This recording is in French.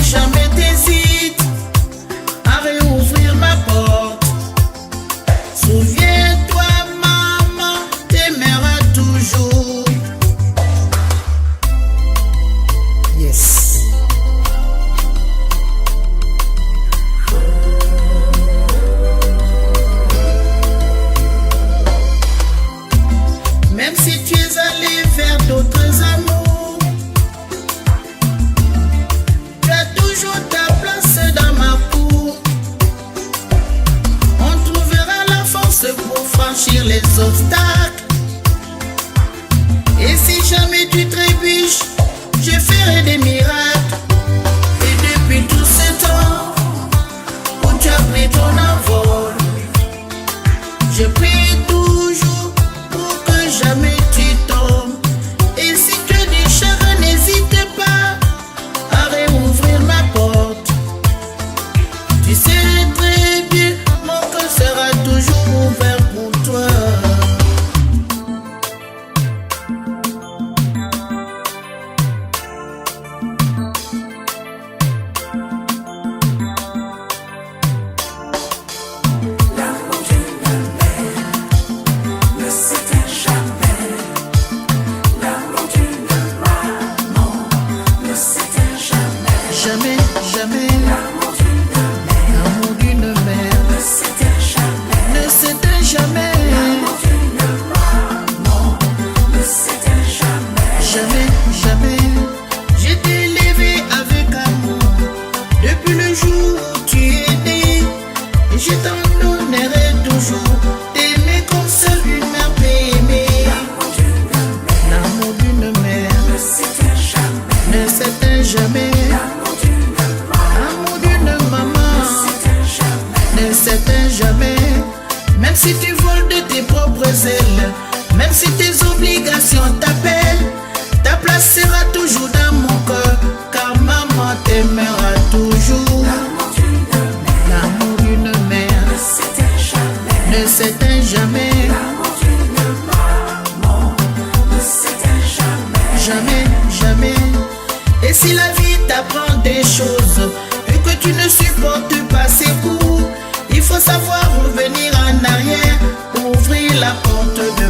jamais t'hésites à réouvrir ma porte. Souviens-toi, maman t'aimera toujours. Yes. Même si tu es allé vers d'autres amours, tu as toujours ta place dans ma cour. On trouvera la force pour franchir les obstacles. Et si jamais tu trébuches, je ferai des miracles. Et depuis tout ce temps où tu as pris ton envol, je prie toujours pour que jamais tu tombes. Et si tu es déchiré, n'hésite pas à réouvrir ma porte. Tu sais très bien, mon cœur sera toujours ouvert pour toi. Jamais, jamais, l'amour d'une mère ne s'éteint jamais, ne s'éteint jamais, l'amour d'une maman ne s'éteint jamais, jamais, jamais. Je t'ai élevé avec amour depuis le jour où tu es né, et je t'en donnerai toujours, t'aimer comme seule une mère peut aimer. L'amour d'une mère ne s'éteint jamais, ne s'éteint jamais. Ne s'éteint jamais. Même si tu voles de tes propres ailes, même si tes obligations t'appellent, ta place sera toujours dans mon cœur, car maman t'aimera toujours. L'amour d'une mère ne s'éteint jamais, ne s'éteint jamais. L'amour d'une maman ne s'éteint jamais, jamais, jamais. Et si la vie t'apprend des choses et que tu ne supportes pas ses coups, il faut savoir revenir en arrière, ouvrir la porte de